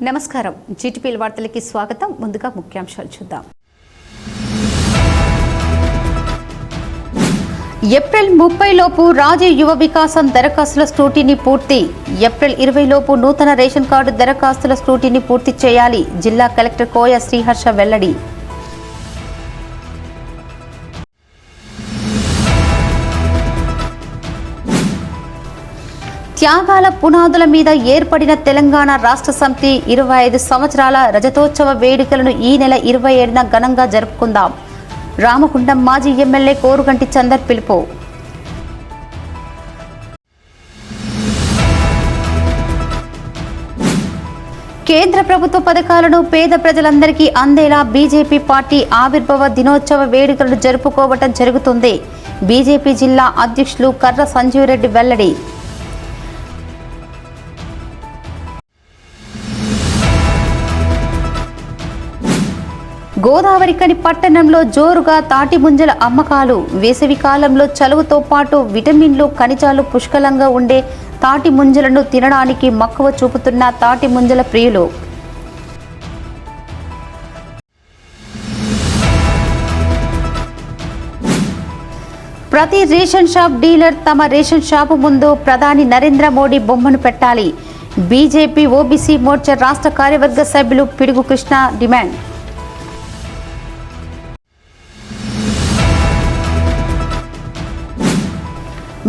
నమస్కారం జీటీపీఎల్ వార్తలకి స్వాగతం. ముందుగా ముఖ్యాంశాలు చూద్దాం. ఏప్రిల్ 30 లోపు రాజీవ్ యువ వికాసం దరఖాస్తుల స్క్రూటీనీ పూర్తి. ఏప్రిల్ 20 లోపు నూతన రేషన్ కార్డు దరఖాస్తుల స్క్రూటీనీ పూర్తి చేయాలి. జిల్లా కలెక్టర్ కోయ శ్రీహర్ష వెల్లడి. త్యాగాల పునాదుల మీద ఏర్పడిన తెలంగాణ రాష్ట్ర సమితి 25 సంవత్సరాల రజతోత్సవ వేడుకలను ఈ నెల 27న ఘనంగా జరుపుకుందాం. రామగుండం మాజీ ఎమ్మెల్యే కోరుగంటి చందర్ పిలుపు. కేంద్ర ప్రభుత్వ పథకాలను పేద ప్రజలందరికీ అందేలా బీజేపీ పార్టీ ఆవిర్భావ దినోత్సవ వేడుకలను జరుపుకోవటం జరుగుతుంది. బీజేపీ జిల్లా అధ్యక్షులు కర్ర సంజీవ్ రెడ్డి వెల్లడి. గోదావరికని పట్టణంలో జోరుగా తాటి ముంజల అమ్మకాలు. వేసవి కాలంలో చలువతో పాటు విటమిన్లు, ఖనిజాలు పుష్కలంగా ఉండే తాటి ముంజలను తినడానికి మక్కువ చూపుతున్న తాటి ముంజల ప్రియులు. ప్రతి రేషన్ షాప్ డీలర్ తమ రేషన్ షాపు ముందు ప్రధాని నరేంద్ర మోడీ బొమ్మను పెట్టాలి. బీజేపీ ఓబీసీ మోర్చా రాష్ట్ర కార్యవర్గ సభ్యులు పిడుగు కృష్ణ డిమాండ్.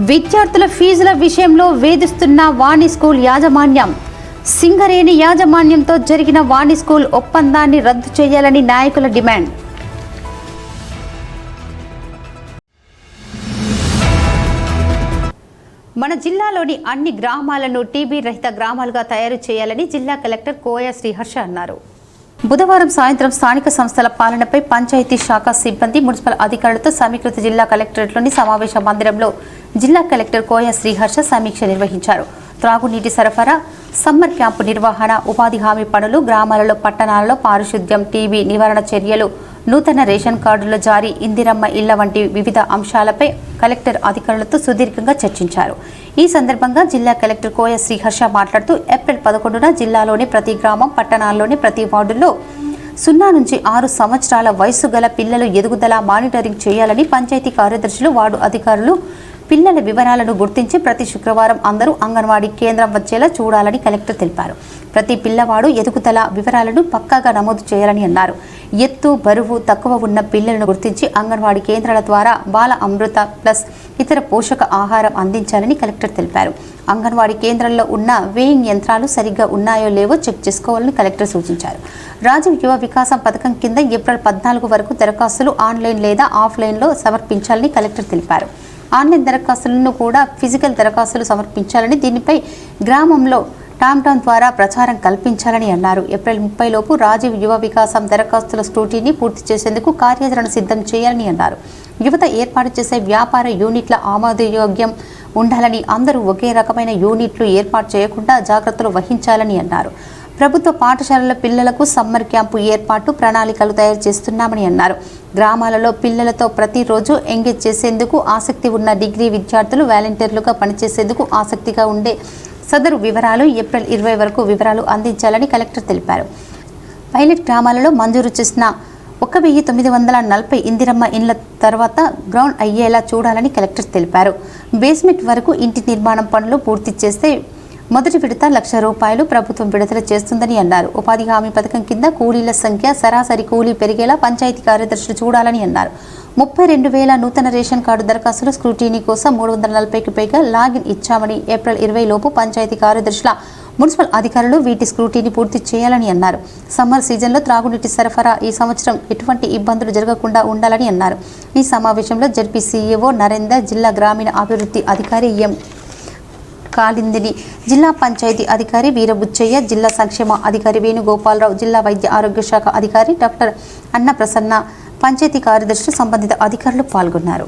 విద్యార్థుల ఫీజుల విషయంలో వేధిస్తున్న వాణి స్కూల్ యాజమాన్యం. సింగరేణి యాజమాన్యంతో జరిగిన వాణి స్కూల్ ఒప్పందాన్ని రద్దు చేయాలని నాయకుల డిమాండ్. మన జిల్లాలోని అన్ని గ్రామాలను టీబీ రహిత గ్రామాలుగా తయారు చేయాలని జిల్లా కలెక్టర్ కోయ శ్రీహర్ష అన్నారు. బుధవారం సాయంత్రం స్థానిక సంస్థల పాలనపై పంచాయతీ శాఖ సిబ్బంది, మున్సిపల్ అధికారులతో సమీకృత జిల్లా కలెక్టరేట్లోని సమావేశ మందిరంలో జిల్లా కలెక్టర్ కోయ శ్రీహర్ష సమీక్ష నిర్వహించారు. త్రాగునీటి సరఫరా, సమ్మర్ క్యాంపు నిర్వహణ, ఉపాధి హామీ పనులు, గ్రామాలలో పట్టణాలలో పారిశుద్ధ్యం, టీబీ నివారణ చర్యలు, నూతన రేషన్ కార్డుల జారీ, ఇందిరమ్మ ఇళ్ల వంటి వివిధ అంశాలపై కలెక్టర్ అధికారులతో సుదీర్ఘంగా చర్చించారు. ఈ సందర్భంగా జిల్లా కలెక్టర్ కోయ శ్రీహర్ష మాట్లాడుతూ ఏప్రిల్ 11న జిల్లాలోని ప్రతి గ్రామం, పట్టణాల్లోని ప్రతి వార్డుల్లో 0 నుంచి 6 సంవత్సరాల వయసు గల పిల్లలు ఎదుగుదల మానిటరింగ్ చేయాలని పంచాయతీ కార్యదర్శులు, వార్డు అధికారులు పిల్లల వివరాలను గుర్తించి ప్రతి శుక్రవారం అందరూ అంగన్వాడీ కేంద్రం వచ్చేలా చూడాలని కలెక్టర్ తెలిపారు. ప్రతి పిల్లవాడు ఎదుగుదల వివరాలను పక్కాగా నమోదు చేయాలని అన్నారు. ఎత్తు, బరువు తక్కువ ఉన్న పిల్లలను గుర్తించి అంగన్వాడీ కేంద్రాల ద్వారా బాల అమృత ప్లస్ ఇతర పోషక ఆహారం అందించాలని కలెక్టర్ తెలిపారు. అంగన్వాడీ కేంద్రాల్లో ఉన్న వేయింగ్ యంత్రాలు సరిగ్గా ఉన్నాయో లేవో చెక్ చేసుకోవాలని కలెక్టర్ సూచించారు. రాజీవ్ యువ వికాసం పథకం కింద ఏప్రిల్ 14 వరకు దరఖాస్తులు ఆన్లైన్ లేదా ఆఫ్లైన్లో సమర్పించాలని కలెక్టర్ తెలిపారు. ఆన్లైన్ దరఖాస్తులను కూడా ఫిజికల్ దరఖాస్తులు సమర్పించాలని, దీనిపై గ్రామంలో టామ్టామ్ ద్వారా ప్రచారం కల్పించాలని అన్నారు. ఏప్రిల్ 30 లోపు రాజీవ్ యువ వికాసం దరఖాస్తుల స్క్రూటీని పూర్తి చేసేందుకు కార్యాచరణ సిద్ధం చేయాలని అన్నారు. యువత ఏర్పాటు చేసే వ్యాపార యూనిట్ల ఆమోదయోగ్యం ఉండాలని, అందరూ ఒకే రకమైన యూనిట్లు ఏర్పాటు చేయకుండా జాగ్రత్తలు వహించాలని అన్నారు. ప్రభుత్వ పాఠశాలల పిల్లలకు సమ్మర్ క్యాంపు ఏర్పాటు ప్రణాళికలు తయారు చేస్తున్నామని అన్నారు. గ్రామాలలో పిల్లలతో ప్రతిరోజు ఎంగేజ్ చేసేందుకు ఆసక్తి ఉన్న డిగ్రీ విద్యార్థులు వాలంటీర్లుగా పనిచేసేందుకు ఆసక్తిగా ఉండే సదరు వివరాలు ఏప్రిల్ 20 వరకు వివరాలు అందించాలని కలెక్టర్ తెలిపారు. పైలట్ గ్రామాలలో మంజూరు చేసిన 1940 ఇందిరమ్మ ఇండ్ల తర్వాత గ్రౌండ్ అయ్యేలా చూడాలని కలెక్టర్ తెలిపారు. బేస్మెంట్ వరకు ఇంటి నిర్మాణం పనులు పూర్తి చేస్తే మొదటి విడత ₹1,00,000 ప్రభుత్వం విడుదల చేస్తుందని అన్నారు. ఉపాధి హామీ పథకం కింద కూలీల సంఖ్య, సరాసరి కూలీ పెరిగేలా పంచాయతీ కార్యదర్శులు చూడాలని అన్నారు. 32,000 నూతన రేషన్ కార్డు దరఖాస్తుల స్క్రూటీనీ కోసం 340కి పైగా లాగిన్ ఇచ్చామని, ఏప్రిల్ 20 లోపు పంచాయతీ కార్యదర్శుల, మున్సిపల్ అధికారులు వీటి స్క్రూటీనీ పూర్తి చేయాలని అన్నారు. సమ్మర్ సీజన్లో త్రాగునీటి సరఫరా ఈ సంవత్సరం ఎటువంటి ఇబ్బందులు జరగకుండా ఉండాలని అన్నారు. ఈ సమావేశంలో జడ్పీ సీఈఓ నరేందర్, జిల్లా గ్రామీణ అభివృద్ధి అధికారి ఎం కాలిందిని, జిల్లా పంచాయతీ అధికారి వీరబుచ్చయ్య, జిల్లా సంక్షేమ అధికారి వేణుగోపాలరావు, జిల్లా వైద్య ఆరోగ్య శాఖ అధికారి డాక్టర్ అన్న ప్రసన్న, పంచాయతీ కార్యదర్శులు, సంబంధిత అధికారులు పాల్గొన్నారు.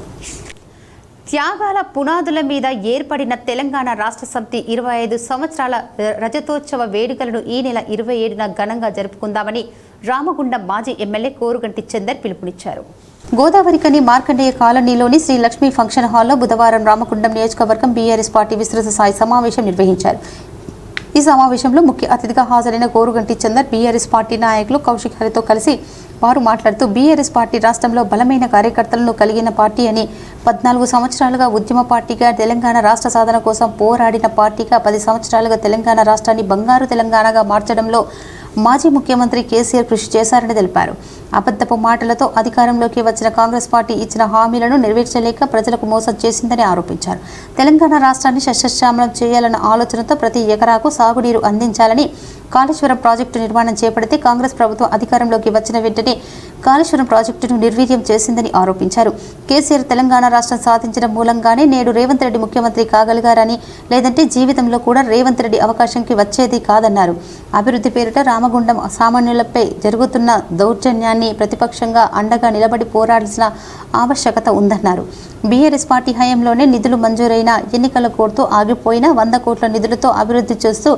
త్యాగాల పునాదుల మీద ఏర్పడిన తెలంగాణ రాష్ట్ర సమితి 25 సంవత్సరాల రజతోత్సవ వేడుకలను ఈ నెల 27న ఘనంగా జరుపుకుందామని రామగుండం మాజీ ఎమ్మెల్యే కోరుగంటి చందర్ పిలుపునిచ్చారు. గోదావరికని మార్కండేయ కాలనీలోని శ్రీ లక్ష్మీ ఫంక్షన్ హాల్లో బుధవారం రామగుండం నియోజకవర్గం బీఆర్ఎస్ పార్టీ విస్తృత స్థాయి సమావేశం నిర్వహించారు. ఈ సమావేశంలో ముఖ్య అతిథిగా హాజరైన కోరుగంటి చందర్ బీఆర్ఎస్ పార్టీ నాయకులు కౌశిక్ హరితో కలిసి వారు మాట్లాడుతూ బీఆర్ఎస్ పార్టీ రాష్ట్రంలో బలమైన కార్యకర్తలను కలిగిన పార్టీ అని 14 సంవత్సరాలుగా ఉద్యమ పార్టీగా తెలంగాణ రాష్ట్ర సాధన కోసం పోరాడిన పార్టీగా 10 సంవత్సరాలుగా తెలంగాణ రాష్ట్రాన్ని బంగారు తెలంగాణగా మార్చడంలో మాజీ ముఖ్యమంత్రి కేసీఆర్ కృషి చేశారని తెలిపారు. అబద్ధపు మాటలతో అధికారంలోకి వచ్చిన కాంగ్రెస్ పార్టీ ఇచ్చిన హామీలను నెరవేర్చలేక ప్రజలకు మోసం చేసిందని ఆరోపించారు. తెలంగాణ రాష్ట్రాన్ని సస్యశ్యామలం చేయాలన్న ఆలోచనతో ప్రతి ఎకరాకు సాగునీరు అందించాలని కాళేశ్వరం ప్రాజెక్టు నిర్మాణం చేపడితే కాంగ్రెస్ ప్రభుత్వం అధికారంలోకి వచ్చిన వెంటనే కాళేశ్వరం ప్రాజెక్టును నిర్వీర్యం చేసిందని ఆరోపించారు. కేసీఆర్ తెలంగాణ రాష్ట్రం సాధించడం మూలంగానే నేడు రేవంత్ రెడ్డి ముఖ్యమంత్రి కాగలిగారని, లేదంటే జీవితంలో కూడా రేవంత్ రెడ్డి అవకాశంకి వచ్చేది కాదన్నారు. అభివృద్ధి పేరిట రామగుండం సామాన్యులపై జరుగుతున్న దౌర్జన్యాన్ని ప్రతిపక్షంగా అండగా నిలబడి పోరాడాల్సిన ఆవశ్యకత ఉందన్నారు. బీఆర్ఎస్ పార్టీ హయాంలోనే నిధులు మంజూరైన ఎన్నికల కోడ్తో ఆగిపోయిన 100 కోట్ల నిధులతో అభివృద్ధి చేస్తూ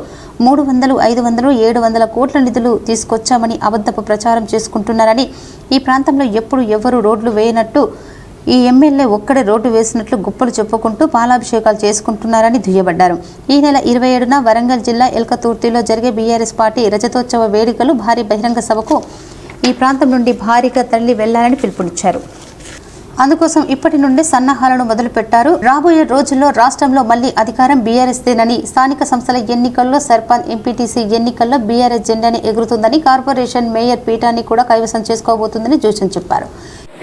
300, 500, 700 కోట్ల నిధులు తీసుకొచ్చామని అబద్ధపు ప్రచారం చేసుకుంటున్నారని, ఈ ప్రాంతంలో ఎప్పుడు ఎవరు రోడ్లు వేయనట్టు ఈ ఎమ్మెల్యే ఒక్కడే రోడ్డు వేసినట్లు గొప్పలు చెప్పుకుంటూ పాలాభిషేకాలు చేసుకుంటున్నారని దుయ్యబడ్డారు. ఈ నెల 27న వరంగల్ జిల్లా ఎల్కతుర్తిలో జరిగే బీఆర్ఎస్ పార్టీ రజతోత్సవ వేడుకలు భారీ బహిరంగ సభకు ఈ ప్రాంతం నుండి భారీగా తరలి వెళ్లాలని పిలుపునిచ్చారు. అందుకోసం ఇప్పటి నుండి సన్నాహాలను మొదలుపెట్టారు. రాబోయే రోజుల్లో రాష్ట్రంలో మళ్లీ అధికారం బీఆర్ఎస్ దేనని, స్థానిక సంస్థల ఎన్నికల్లో సర్పంచ్, ఎంపీటీసీ ఎన్నికల్లో బీఆర్ఎస్ జెండాని ఎగురుతుందని, కార్పొరేషన్ మేయర్ పీఠాన్ని కూడా కైవసం చేసుకోబోతుందని జోషన్ చెప్పారు.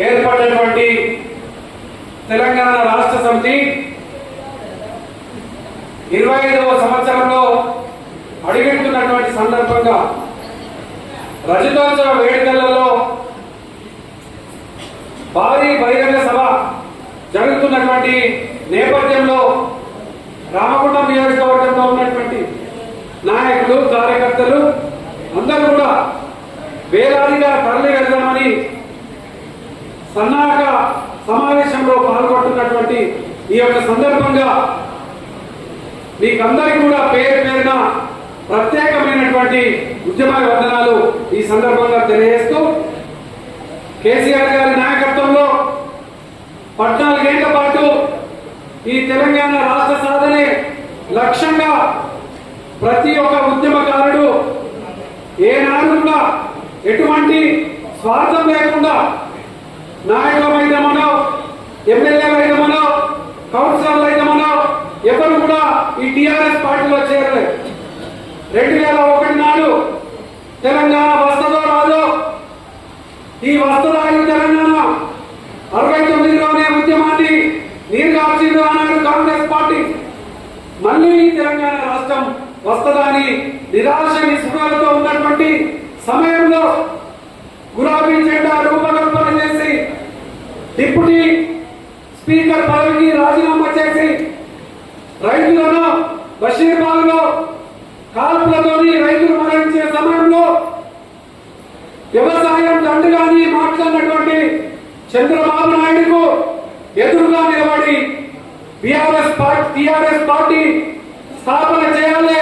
ఏర్పడినటువంటి తెలంగాణ రాష్ట్ర సమితి 25వ సంవత్సరంలో అడుగెడుతున్నటువంటి సందర్భంగా రజతోత్సవ వేడుకలలో భారీ బహిరంగ సభ జరుగుతున్నటువంటి నేపథ్యంలో రామగుండం నియోజకవర్గంలో ఉన్నటువంటి నాయకులు, కార్యకర్తలు అందరూ కూడా వేలాదిగా తరలి వెళ్దామని సన్నాహక సమావేశంలో పాల్గొంటున్నటువంటి ఈ యొక్క సందర్భంగా మీకందరికీ కూడా పేరు పేరున ప్రత్యేకమైనటువంటి ఉద్యమ వందనాలు ఈ సందర్భంగా తెలియజేస్తూ, కేసీఆర్ గారి నాయకత్వంలో 14 ఏళ్ల పాటు ఈ తెలంగాణ రాష్ట్ర సాధనే లక్ష్యంగా ప్రతి ఒక్క ఉద్యమకారుడు ఏనాడు కూడా ఎటువంటి స్వార్థం లేకుండా నాయకులమైదమనో, ఎమ్మెల్యేలైదమనో, కౌన్సిలర్లైదమనో ఎవరు కూడా ఈ టీఆర్ఎస్ పార్టీలో చేరలేదు. 2001 నాడు తెలంగాణ వస్తదో రాదో, ఈ వస్తదా ఈ తెలంగాణ 69లోనే ఉద్యమాన్ని నీరుగార్చింది అన్నాడు కాంగ్రెస్ పార్టీ. మళ్ళీ ఈ తెలంగాణ రాష్ట్రం వస్తదాని నిరాశ నిస్పృహలతో ఉన్నటువంటి సమయంలో గులాబీ జెండా రూపకల్పన చేసి డిప్యూటీ స్పీకర్ పదవికి రాజీనామా చేసి రైతులను బషీర్బాగ్లో కాల్పులతోని రైతులు మరణించే సమయంలో వ్యవసాయం దండుగాని మాట్లాడినటువంటి చంద్రబాబు నాయుడుకు ఎదురుగా నిలబడి టీఆర్ఎస్ పార్టీ స్థాపన చేయాలి,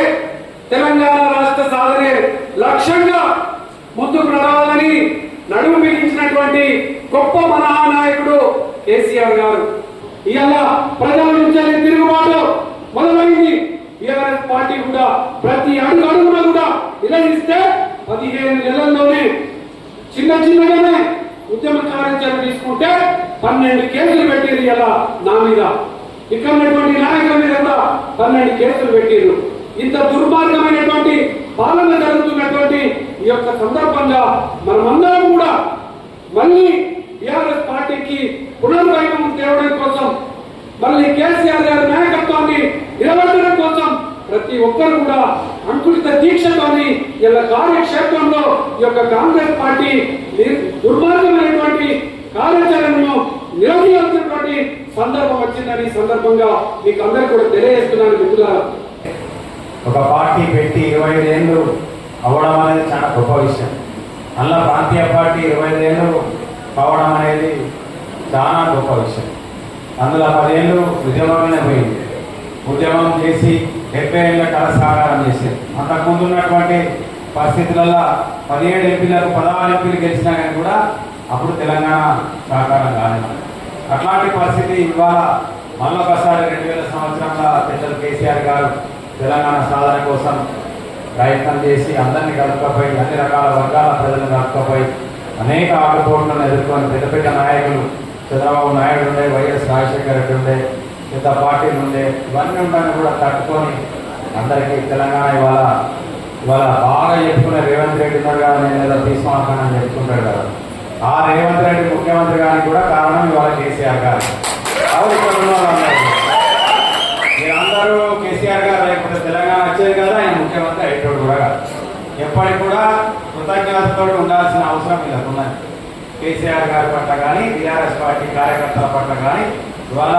తెలంగాణ రాష్ట్ర సాధనే లక్ష్యంగా ముందుకు నడవాలని నడుము బిగించినటువంటి గొప్ప మహానాయకుడు కేసీఆర్ గారు. ఇవాళ ప్రజల నుంచి తిరుగుబాటు మొదలైంది. టీఆర్ఎస్ పార్టీ కూడా ప్రతి అడుగున కూడా నిలదీస్తే 15 నెలల్లోనే చిన్నగానే ఉద్యమ కార్యాచరణ తీసుకుంటే 12 కేసులు పెట్టారు. ఇలా నా మీద, ఇక్కడ ఉన్నటువంటి నాయకుల మీద కూడా 12 కేసులు పెట్టారు. ఇంత దుర్మార్గమైనటువంటి పాలన జరుగుతున్నటువంటి ఈ యొక్క సందర్భంగా మనమందరం కూడా మళ్ళీ టీఆర్ఎస్ పార్టీకి పునర్వైభవం తేవడం కోసం, మళ్ళీ కేసీఆర్ గారి నాయకత్వాన్ని నిలబెట్టడం కోసం ప్రతి ఒక్కరు కూడా అంకులిత దీక్షతోని ఇలా కార్యక్షేత్రంలో ఈ యొక్క కాంగ్రెస్ పార్టీ దుర్మార్గమైనటువంటి కార్యాచరణను నిలదీయాల్సినటువంటి సందర్భం వచ్చిందని సందర్భంగా మీకు అందరికీ కూడా తెలియజేస్తున్నాను. మిత్రులారా, ఒక పార్టీ పెట్టి 25 ఏళ్ళు అవ్వడం అనేది చాలా గొప్ప విషయం. అలా ప్రాంతీయ పార్టీ 25 ఏళ్ళు కావడం అనేది చాలా గొప్ప విషయం. అందులో 10 ఏళ్ళు ఉద్యమంలోనే పోయింది. ఉద్యమం చేసి 70 ఏళ్ళ కళ సాకారం చేసేది. అంతకుముందు ఉన్నటువంటి పరిస్థితులలో 17 ఎంపీలకు 16 ఎంపీలు గెలిచినా కానీ కూడా అప్పుడు తెలంగాణ సాకారం కాలేదు. అట్లాంటి పరిస్థితి ఇవాళ మళ్ళొకసారి 2000 సంవత్సరంలో పెద్దలు కేసీఆర్ గారు తెలంగాణ సాధన కోసం ప్రయత్నం చేసి అందరినీ కలుపుకపోయి అన్ని రకాల వర్గాల ప్రజలను కలుపుకపోయి అనేక ఆటుపోట్లను ఎదుర్కొని పెద్ద పెద్ద నాయకులు చంద్రబాబు నాయుడు ఉండే, వైఎస్ రాజశేఖర రెడ్డి ఉండే, పెద్ద పార్టీలు ఉండే, ఇవన్నీ ఉండని కూడా తట్టుకొని అందరికీ తెలంగాణ ఇవాళ బాగా చెప్పుకునే రేవంత్ రెడ్డి ఉన్నాడు కదా, నేను ఏదో తీసుకోవాలని చెప్పుకుంటాడు కదా. ఆ రేవంత్ రెడ్డి ముఖ్యమంత్రి గారికి కూడా కారణం ఇవాళ కేసీఆర్ గారు. మీరందరూ కేసీఆర్ గారు లేకపోతే తెలంగాణ వచ్చేది కదా, ఆయన ముఖ్యమంత్రి అయ్యేటోడు కూడా కాదు. ఎప్పటికి కూడా కృతజ్ఞతతో ఉండాల్సిన అవసరం ఉన్నది. కేసీఆర్ గారి పట్ల కానీ టీఆర్ఎస్ పార్టీ కార్యకర్తల పట్ల కానీ ఇవాళ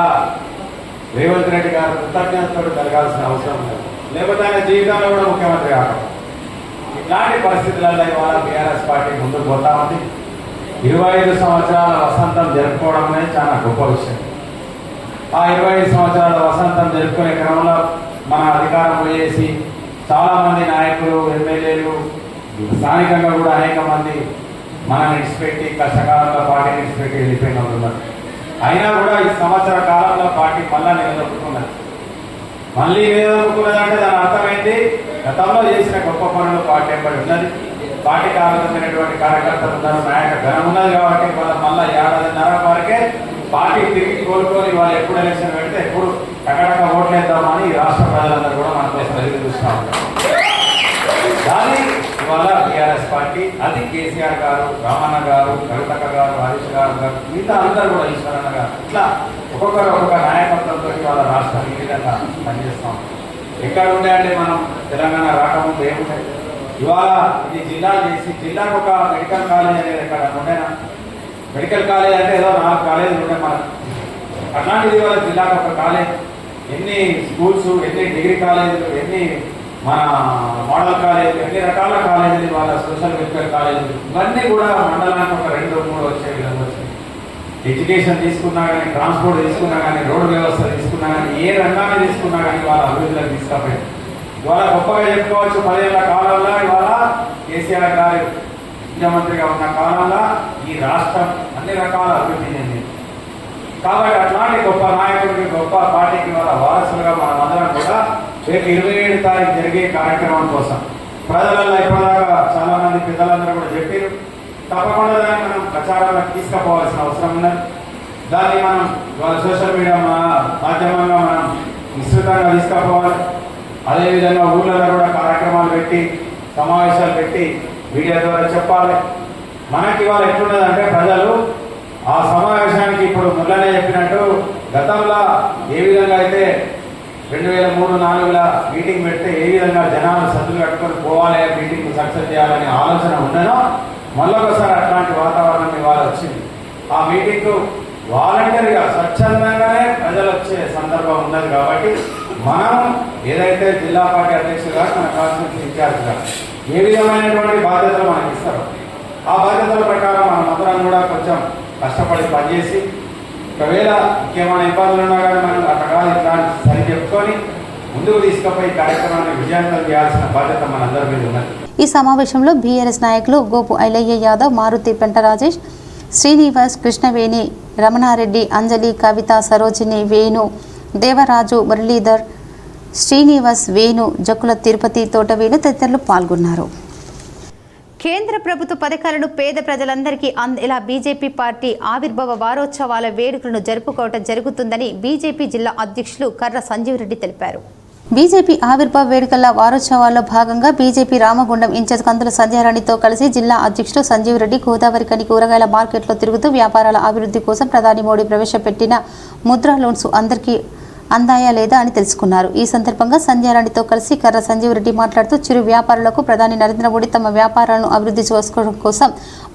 రేవంత్ రెడ్డి గారు కృతజ్ఞతతో కలగాల్సిన అవసరం లేదు. లేకపోతే ఆయన జీవితంలో కూడా ముఖ్యమంత్రి కావాలి. ఇట్లాంటి పరిస్థితులలో ఇవాళ టీఆర్ఎస్ పార్టీ ముందుకు పోతా ఉంది. 25 సంవత్సరాల వసంతం జరుపుకోవడం అనేది చాలా గొప్ప విషయం. ఆ 25 సంవత్సరాల వసంతం జరుపుకునే క్రమంలో మన అధికారం పోయేసి చాలామంది నాయకులు, ఎమ్మెల్యేలు, స్థానికంగా కూడా అనేక మంది మనం విడిచిపెట్టి కష్టకాలంలో పార్టీ విడిచిపెట్టి వెళ్ళిపోయిన వాళ్ళు ఉన్నారు. అయినా కూడా ఈ సంవత్సర కాలంలో పార్టీ మళ్ళా నిలదొక్కున్నది. మళ్ళీ నిలదొక్కున్నదంటే దాని అర్థమైంది గతంలో చేసిన గొప్ప పనులు పార్టీ ఎంబడి ఉన్నది. పార్టీకి ఆలోచనటువంటి కార్యకర్తలు ఉన్నారు, నాయక ఘనం ఉన్నది. కాబట్టి వాళ్ళ మళ్ళీ 1.5 వరకే పార్టీ తిరిగి కోలుకొని వాళ్ళు ఎప్పుడు ఎలక్షన్ పెడితే ఎప్పుడు టకటక ఓట్లేద్దామని ఈ రాష్ట్ర ప్రజలందరూ కూడా మన కోసం ఎదురు చూస్తూ ఉంటారు. కానీ ఇవాళ టీఆర్ఎస్ పార్టీ, అది కేసీఆర్ గారు, రామన్న గారు, కవితక్క గారు, హరీష్ గారు, మిగతా అందరూ కూడా ఈశ్వరన్న గారు, ఇట్లా ఒక్కొక్కరు ఒక్కొక్క నాయకత్వంతో వాళ్ళ రాష్ట్రం ఈ విధంగా పనిచేస్తాం. ఎక్కడ ఉండే అంటే మనం తెలంగాణ రాకముందు ఏముండే, ఇవాళ ఇది జిల్లా చేసి జిల్లాకు ఒక మెడికల్ కాలేజ్ అనేది ఎక్కడ ఉండేనా? మెడికల్ కాలేజ్ అంటే ఏదో 4 కాలేజీలు ఉండే మనకు. అట్లాంటిది ఇవాళ జిల్లాకు ఒక కాలేజ్, ఎన్ని స్కూల్స్, ఎన్ని డిగ్రీ కాలేజీలు, ఎన్ని మన మోడల్ కాలేజీలు, ఎన్ని రకాల కాలేజీలు, వాళ్ళ సోషల్ వెల్ఫేర్ కాలేజీలు, ఇవన్నీ కూడా మండలానికి ఒక 2-3 వచ్చే విధంగా వచ్చింది. ఎడ్యుకేషన్ తీసుకున్నా కానీ, ట్రాన్స్పోర్ట్ తీసుకున్నా కానీ, రోడ్డు వ్యవస్థ తీసుకున్నా కానీ, ఏ రంగాన్ని తీసుకున్నా కానీ వాళ్ళ అభివృద్ధిలోకి తీసుకపోయింది. ఇవాళ గొప్పగా చెప్పుకోవచ్చు, 10 ఏళ్ల కాలంలో ఇవాళ కేసీఆర్ గారు ముఖ్యమంత్రిగా ఉన్న కాలంలో ఈ రాష్ట్రం అన్ని రకాల అభివృద్ధి చెందింది. కాబట్టి అట్లాంటి గొప్ప నాయకుడికి, గొప్ప పార్టీకి వాళ్ళ వారసులుగా మనమందరం కూడా రేపు 27 తారీఖు జరిగే కార్యక్రమం కోసం ప్రజలలో ఇప్పటిదాకా చాలా మంది పెద్దలందరూ కూడా చెప్పారు. తప్పకుండా దాన్ని మనం ప్రచారంలోకి తీసుకుపోవాల్సిన అవసరం ఉన్నది. దాన్ని మనం వాళ్ళ సోషల్ మీడియా మాధ్యమంగా మనం విస్తృతంగా తీసుకుపోవాలి. అదేవిధంగా ఊళ్ళలో కూడా కార్యక్రమాలు పెట్టి, సమావేశాలు పెట్టి మీడియా ద్వారా చెప్పాలి. మనకి ఇవాళ ఎట్లున్నదంటే ప్రజలు ఆ సమావేశానికి ఇప్పుడు ముళ్ళనే చెప్పినట్టు గతంలో ఏ విధంగా అయితే 2003-2004 మీటింగ్ పెడితే ఏ విధంగా జనాలు సద్దులు కట్టుకొని పోవాలి, మీటింగ్ సక్సెస్ చేయాలనే ఆలోచన ఉండేనో మళ్ళొకసారి అట్లాంటి వాతావరణం ఇవాళ వచ్చింది. ఆ మీటింగ్కు వాలంటీర్గా స్వచ్ఛందంగానే ప్రజలు వచ్చే సందర్భం ఉన్నది. కాబట్టి మనం ఏదైతే జిల్లా పార్టీ అధ్యక్షులుగా, మన కాన్స్టిట్యూన్సీ ఇన్ఛార్జ్గా ఏ విధమైనటువంటి బాధ్యతలు మనకి ఇస్తారో ఆ బాధ్యతల ప్రకారం మనం అందరం కూడా కొంచెం కష్టపడి పనిచేసి, ఒకవేళ ఇంకేమైనా ఇబ్బందులు ఉన్నా కానీ మనం అక్కడ ఇట్లా సరి చెప్పుకొని ముందుకు తీసుకుపోయి కార్యక్రమాన్ని విజయవంతం చేయాల్సిన బాధ్యత మనందరి మీద ఉన్నది. ఈ సమావేశంలో బీఆర్ఎస్ నాయకులు గోపు ఐలయ్య యాదవ్, మారుతి పెంట రాజేష్, శ్రీనివాస్, కృష్ణవేణి, రమణారెడ్డి, అంజలి, కవిత, సరోజిని, వేణు, దేవరాజు, మురళీధర్, శ్రీనివాస్, వేణు, జక్కుల తిరుపతి, తోటవేణు తదితరులు పాల్గొన్నారు. కేంద్ర ప్రభుత్వ పథకాలను పేద ప్రజలందరికీ అందేలా బీజేపీ పార్టీ ఆవిర్భావ వారోత్సవాల వేడుకలను జరుపుకోవడం జరుగుతుందని బీజేపీ జిల్లా అధ్యక్షులు కర్ర సంజీవ్ రెడ్డి తెలిపారు. బీజేపీ ఆవిర్భావ వేడుకల వారోత్సవాల్లో భాగంగా బీజేపీ రామగుండం ఇన్ఛార్జ్ కందుల సంధ్యారాణితో కలిసి జిల్లా అధ్యక్షుడు సంజీవ్ రెడ్డి గోదావరి కని కూరగాయల మార్కెట్లో తిరుగుతూ వ్యాపారాల అభివృద్ధి కోసం ప్రధాని మోడీ ప్రవేశపెట్టిన ముద్రా లోన్స్ అందరికీ అందాయా లేదా అని తెలుసుకున్నారు. ఈ సందర్భంగా సంధ్యారాణితో కలిసి కర్ర సంజీవ్ రెడ్డి మాట్లాడుతూ చిరు వ్యాపారులకు ప్రధాని నరేంద్ర మోడీ తమ వ్యాపారాలను అభివృద్ధి చేసుకోవడం కోసం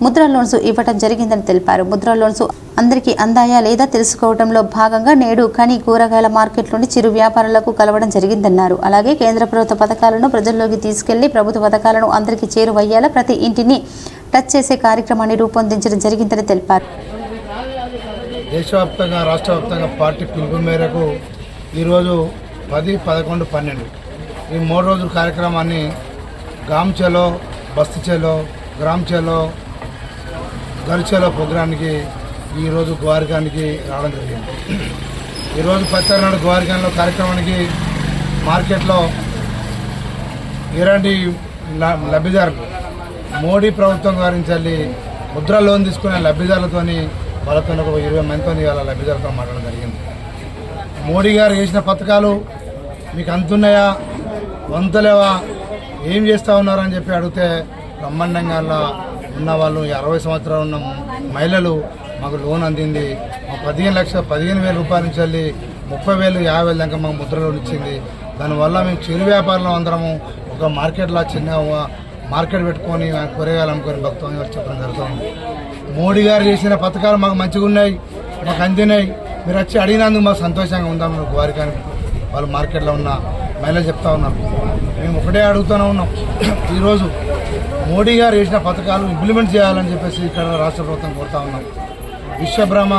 ముద్రా లోన్స్ ఇవ్వడం జరిగిందని తెలిపారు. ముద్రా లోన్స్ అందరికీ అందాయా లేదా తెలుసుకోవడంలో భాగంగా నేడు కని కూరగాయల మార్కెట్లోని చిరు వ్యాపారులకు కలవడం జరిగిందన్నారు. అలాగే కేంద్ర ప్రభుత్వ పథకాలను ప్రజల్లోకి తీసుకెళ్లి ప్రభుత్వ పథకాలను అందరికీ చేరువయ్యేలా ప్రతి ఇంటిని టచ్ చేసే కార్యక్రమాన్ని రూపొందించడం జరిగిందని తెలిపారు. దేశవ్యాప్తంగా, రాష్ట్ర వ్యాప్తంగా పార్టీ పిలుపు మేరకు ఈరోజు 10, 11, 12 ఈ 3 రోజుల కార్యక్రమాన్ని గామ్ చేలో, బస్తీ చేలో, గ్రామ్ చేలో, గర్ చేలో ప్రోగ్రాంకి ఈరోజు గోవారికానికి రావడం జరిగింది. ఈరోజు 17 నాడు గోవారికాన్లో కార్యక్రమానికి మార్కెట్లో ఇలాంటి లబ్ధిదారులు మోడీ ప్రభుత్వం గురించి ముద్ర లోన్ తీసుకునే లబ్ధిదారులతోని వాళ్ళతో ఒక 20 మందితో వాళ్ళ లబ్ధిదారులతో మాట్లాడడం జరిగింది. మోడీ గారు చేసిన పథకాలు మీకు అంతున్నాయా, వంతలేవా, ఏం చేస్తూ ఉన్నారని చెప్పి అడిగితే బ్రహ్మాండంగా ఉన్న వాళ్ళు 60 సంవత్సరాలు ఉన్న మహిళలు మాకు లోన్ అందింది, మా 15,000 రూపాయల నుంచి వెళ్ళి 30,000 50,000 దాకా మాకు ముద్ర లోన్ ఇచ్చింది. దానివల్ల మేము చిరు వ్యాపారంలో అందరము ఒక మార్కెట్లో చిన్న మార్కెట్ పెట్టుకొని కూరగాయలు అమ్ముకొని భక్తుని చెప్పడం జరుగుతుంది. మోడీ గారు చేసిన పథకాలు మాకు మంచిగా ఉన్నాయి, మాకు అందినాయి, మీరు వచ్చి అడిగినందుకు మాకు సంతోషంగా ఉందాం వారికి వాళ్ళు మార్కెట్లో ఉన్న మహిళలు చెప్తా ఉన్నారు. మేము ఒకటే అడుగుతూనే ఉన్నాం, ఈరోజు మోడీ గారు చేసిన పథకాలు ఇంప్లిమెంట్ చేయాలని చెప్పేసి ఇక్కడ రాష్ట్ర ప్రభుత్వం కోరుతా ఉన్నాం. విశ్వబ్రహ్మ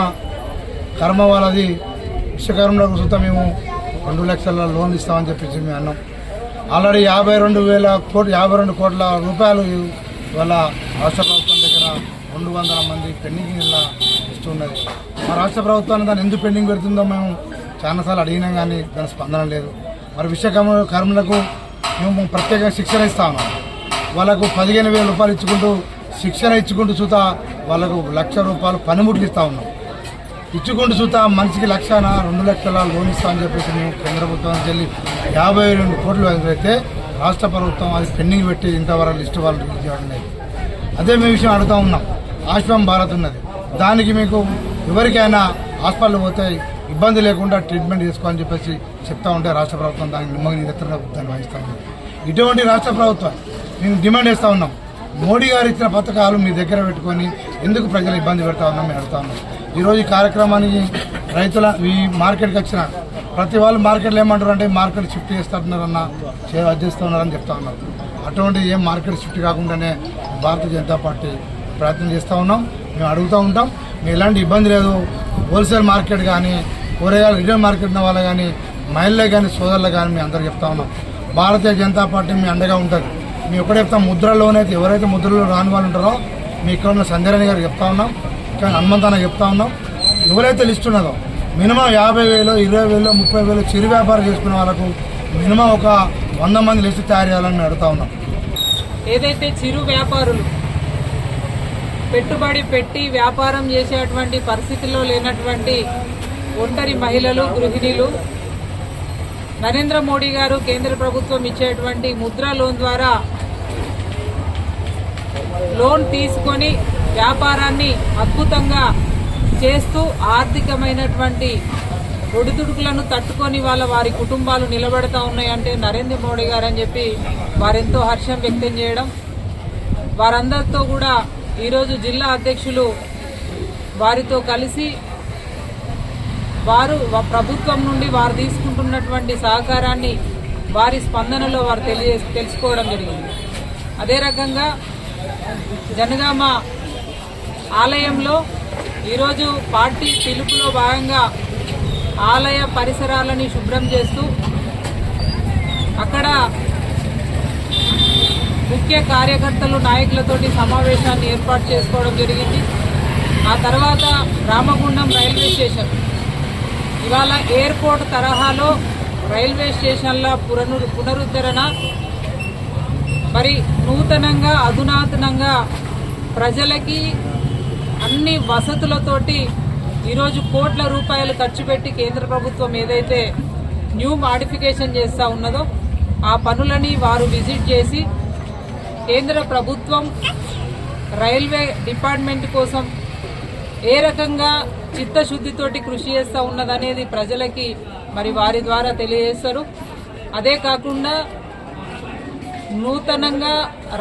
కర్మ వాళ్ళది విశ్వకర్మలకు సుతం మేము 2 లక్షల లోన్ ఇస్తామని చెప్పేసి మేము అన్నాం. ఆల్రెడీ 52 కోట్ల రూపాయలు వాళ్ళ రాష్ట్ర ప్రభుత్వం దగ్గర 200 మంది పెండింగ్ ఇలా ఇస్తున్నది. మా రాష్ట్ర ప్రభుత్వాన్ని దాన్ని ఎందుకు పెండింగ్ పెడుతుందో మేము చాలాసార్లు అడిగినాం కానీ దాని స్పందన లేదు. మరి విశ్వకర్మలకు మేము ప్రత్యేకంగా శిక్షణ ఇస్తా ఉన్నాం. వాళ్ళకు 15,000 రూపాయలు శిక్షణ ఇచ్చుకుంటూ చూతా వాళ్ళకు ₹1,00,000 పనిముట్లు ఇస్తూ ఉన్నాం. ఇచ్చుకుంటూ చూతా మనిషికి 2 లక్షల లోన్ ఇస్తామని చెప్పేసి మేము కేంద్ర ప్రభుత్వానికి వెళ్ళి 52 కోట్లు అయితే రాష్ట్ర ప్రభుత్వం అది పెండింగ్ పెట్టి ఇంతవరకు లిస్టు వాళ్ళు రిలీజ్ చేయడం లేదు. అదే మేము విషయం అడుగుతూ ఉన్నాం. ఆయుష్మాన్ భారత్ ఉన్నది, దానికి మీకు ఎవరికైనా హాస్పిటల్ పోతే ఇబ్బంది లేకుండా ట్రీట్మెంట్ చేసుకోవాలని చెప్పేసి చెప్తా ఉంటే రాష్ట్ర ప్రభుత్వం దానికి నిమ్మగ దాన్ని వహిస్తూ ఉంది. ఇటువంటి రాష్ట్ర ప్రభుత్వం మేము డిమాండ్ చేస్తూ ఉన్నాం, మోడీ గారు ఇచ్చిన పథకాలు మీ దగ్గర పెట్టుకొని ఎందుకు ప్రజలు ఇబ్బంది పెడతా ఉన్నాం మేము అడుగుతా ఉన్నాం. ఈరోజు ఈ కార్యక్రమానికి రైతుల ఈ మార్కెట్కి వచ్చిన ప్రతి వాళ్ళు మార్కెట్లో ఏమంటారు అంటే మార్కెట్ షిఫ్ట్ చేస్తున్నారన్న చేస్తున్నారని చెప్తా ఉన్నారు. అటువంటి ఏం మార్కెట్ షిఫ్ట్ కాకుండానే భారతీయ జనతా పార్టీ ప్రయత్నం చేస్తూ ఉన్నాం. మేము అడుగుతూ ఉంటాం, మేము ఎలాంటి ఇబ్బంది లేదు. హోల్సేల్ మార్కెట్ కానీ కూరగాయలు రిటైల్ మార్కెట్ ఉన్న వాళ్ళు కానీ మహిళలే కానీ సోదరులు కానీ మేము అందరూ చెప్తా ఉన్నాం, భారతీయ జనతా పార్టీ మీ అండగా ఉంటుంది. మేము ఎక్కడ చెప్తాం, ముద్రలోనే ఎవరైతే ముద్రలో రాని వాళ్ళు ఉంటారో మీ ఇక్కడ ఉన్న సంజయ్ గారు చెప్తా ఉన్నాం, ఇక్కడ హనుమంతాన చెప్తా ఉన్నాం, ఎవరైతే లిస్ట్ ఉన్నదో మినిమం 50,000, 20,000, 30,000 చిరు వ్యాపారం చేసుకునే వాళ్ళకు మినిమం ఒక 100 మంది లిస్టు తయారు చేయాలని మేము అడుగుతా ఉన్నాం. ఏదైతే చిరు వ్యాపారులు పెట్టుబడి పెట్టి వ్యాపారం చేసేటువంటి పరిస్థితుల్లో లేనటువంటి ఒంటరి మహిళలు, గృహిణులు నరేంద్ర మోడీ గారు కేంద్ర ప్రభుత్వం ఇచ్చేటువంటి ముద్రా లోన్ ద్వారా లోన్ తీసుకొని వ్యాపారాన్ని అద్భుతంగా చేస్తూ ఆర్థికమైనటువంటి ఒడిదుడుకులను తట్టుకొని వారి కుటుంబాలు నిలబడతా ఉన్నాయంటే నరేంద్ర మోడీ గారు అని చెప్పి వారెంతో హర్షం వ్యక్తం చేయడం. వారందరితో కూడా ఈరోజు జిల్లా అధ్యక్షులు వారితో కలిసి వారు ప్రభుత్వం నుండి వారు తీసుకుంటున్నటువంటి సహకారాన్ని వారి స్పందనలో వారు తెలుసుకోవడం జరిగింది. అదే రకంగా జనగామ ఆలయంలో ఈరోజు పార్టీ పిలుపులో భాగంగా ఆలయ పరిసరాలని శుభ్రం చేస్తూ అక్కడ ముఖ్య కార్యకర్తలు నాయకులతోటి సమావేశాన్ని ఏర్పాటు చేసుకోవడం జరిగింది. ఆ తర్వాత రామగుండం రైల్వే స్టేషన్ ఇవాళ ఎయిర్పోర్ట్ తరహాలో రైల్వే స్టేషన్ల పునరుద్ధరణ మరి నూతనంగా అధునాతనంగా ప్రజలకి అన్ని వసతులతోటి ఈరోజు కోట్ల రూపాయలు ఖర్చు పెట్టి కేంద్ర ప్రభుత్వం ఏదైతే న్యూ మాడిఫికేషన్ చేస్తూ ఉన్నదో ఆ పనులని వారు విజిట్ చేసి కేంద్ర ప్రభుత్వం రైల్వే డిపార్ట్మెంట్ కోసం ఏ రకంగా చిత్తశుద్ధితోటి కృషి చేస్తూ ఉన్నదనేది ప్రజలకి మరి వారి ద్వారా తెలియజేస్తారు. అదే కాకుండా నూతనంగా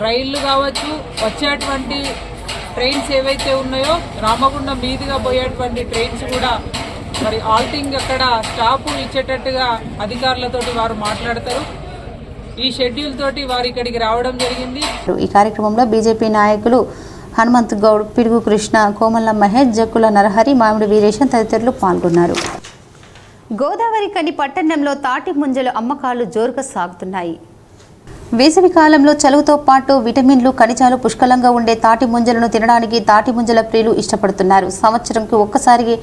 రైళ్లు కావచ్చు, వచ్చేటువంటి ట్రైన్స్ ఏవైతే ఉన్నాయో రామగుండం మీదుగా పోయేటువంటి ట్రైన్స్ కూడా మరి ఆల్టింగ్ అక్కడ స్టాప్ ఇచ్చేటట్టుగా అధికారులతోటి వారు మాట్లాడతారు. ఈ షెడ్యూల్ తోటి వారు ఇక్కడికి రావడం జరిగింది. ఈ కార్యక్రమంలో బీజేపీ నాయకులు హనుమంత్ గౌడ్, పిడుగు కృష్ణ, కోమల్ల మహేష్, జక్కుల నరహరి, మామిడి వీరేశం తదితరులు పాల్గొన్నారు. గోదావరి కని పట్టణంలో తాటి ముంజలు అమ్మకాలు జోరుగా సాగుతున్నాయి. వేసవి కాలంలో చలువతో పాటు విటమిన్లు ఖనిజాలు పుష్కలంగా ఉండే తాటి ముంజలను తినడానికి తాటి ముంజల ప్రియులు ఇష్టపడుతున్నారు. సంవత్సరంకి ఒక్కసారి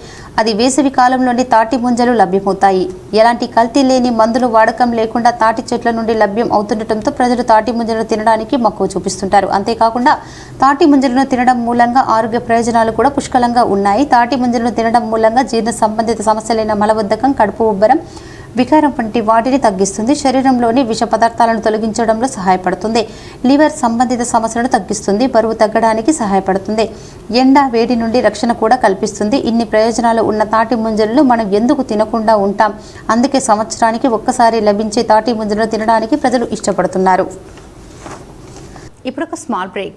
అది వేసవి కాలంలోని తాటి ముంజలు లభ్యమవుతాయి. ఎలాంటి కల్తీ లేని మందులు వాడకం లేకుండా తాటి చెట్ల నుండి లభ్యం అవుతుండటంతో ప్రజలు తాటి ముంజలను తినడానికి మక్కువ చూపిస్తుంటారు. అంతేకాకుండా తాటి ముంజలను తినడం మూలంగా ఆరోగ్య ప్రయోజనాలు కూడా పుష్కలంగా ఉన్నాయి. తాటి ముంజలను తినడం మూలంగా జీర్ణ సంబంధిత సమస్యలైన మలబద్ధకం, కడుపు ఉబ్బరం, వికారం వంటి వాటిని తగ్గిస్తుంది. శరీరంలోని విష పదార్థాలను తొలగించడంలో సహాయపడుతుంది. లివర్ సంబంధిత సమస్యలను తగ్గిస్తుంది. బరువు తగ్గడానికి సహాయపడుతుంది. ఎండ వేడి నుండి రక్షణ కూడా కల్పిస్తుంది. ఇన్ని ప్రయోజనాలు ఉన్న తాటి ముంజలను మనం ఎందుకు తినకుండా ఉంటాం? అందుకే సంవత్సరానికి ఒక్కసారి లభించే తాటి ముంజలను తినడానికి ప్రజలు ఇష్టపడుతున్నారు. ఇప్పుడు ఒక small break.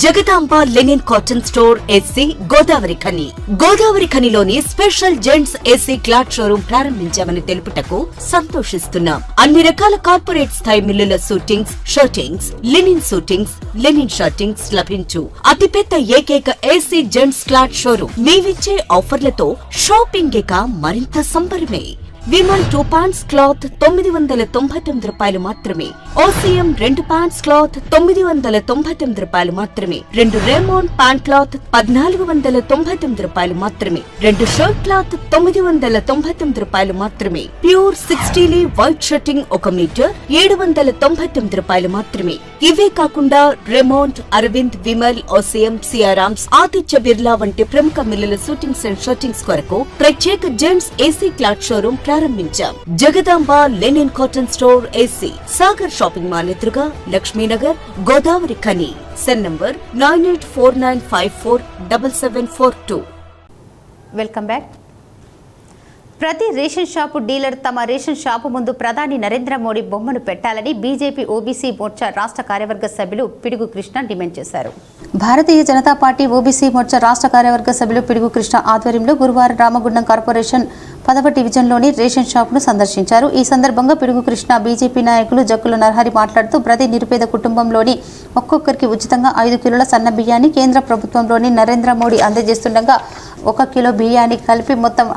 Jagadamba linen cotton store ఎస్సీ గోదావరి ఖని. గోదావరి ఖనిలోని special gents AC cloth showroom ప్రారంభించామని తెలుపుటకు సంతోషిస్తున్నాం. అన్ని రకాల కార్పొరేట్ స్థాయి మిల్లుల suitings, shirtings, linen suitings, linen shirtings లభించు అతిపెద్ద ఏకైక ఏసీ జెంట్స్ క్లాత్ షోరూమ్. మేమిచ్చే ఆఫర్లతో షాపింగ్ ఇక మరింత సంబరమే. విమల్ 2 పాంట్స్ క్లాత్ 999 రూపాయలు మాత్రమే. ఓసీఎం 2 పాంట్స్ క్లాత్ 999 రూపాయలు మాత్రమే. 2 రేమోన్ ప్యాంట్ క్లాత్ 1499 రూపాయలు మాత్రమే. 2 షర్ట్ క్లాత్ 999 రూపాయలు మాత్రమే. ప్యూర్ 60 వైట్ షర్టింగ్ 1 మీటర్ 799 రూపాయలు మాత్రమే. ఇవే కాకుండా రెమోంట్, అరవింద్, విమల్, ఓసీఎం, సియారామ్స్, ఆదిత్య బిర్లా వంటి ప్రముఖ మిల్లుల షూటింగ్స్ అండ్ షర్టింగ్స్ కొరకు ప్రత్యేక జెంట్స్ ఏసీ క్లాత్ షోరూమ్ ప్రారంభించాం. Jagadamba linen cotton store AC, Sagar shopping mall ఎదురుగా, Lakshminagar, Godavarikhani. Cell number 9849547742. Welcome back. ప్రతి రేషన్ షాపు డీలర్ తమ రేషన్ షాపు ముందు ప్రధాని నరేంద్ర మోడీ బొమ్మను పెట్టాలని బీజేపీ ఓబీసీ మోర్చా రాష్ట్ర కార్యవర్గ సభ్యులు పిడుగు కృష్ణ డిమాండ్ చేశారు. భారతీయ జనతా పార్టీ ఓబీసీ మోర్చా రాష్ట్ర కార్యవర్గ సభ్యులు పిడుగు కృష్ణ ఆధ్వర్యంలో గురువారం రామగుండం కార్పొరేషన్ 10వ డివిజన్లోని రేషన్ షాపును సందర్శించారు. ఈ సందర్భంగా పిడుగు కృష్ణ, బీజేపీ నాయకులు జక్కుల నరహరి మాట్లాడుతూ ప్రతి నిరుపేద కుటుంబంలోని ఒక్కొక్కరికి ఉచితంగా 5 కిలోల సన్న బియ్యాన్ని కేంద్ర ప్రభుత్వంలోని నరేంద్ర మోడీ అందజేస్తుండగా 1 కిలో బియ్యాన్ని కలిపి మొత్తం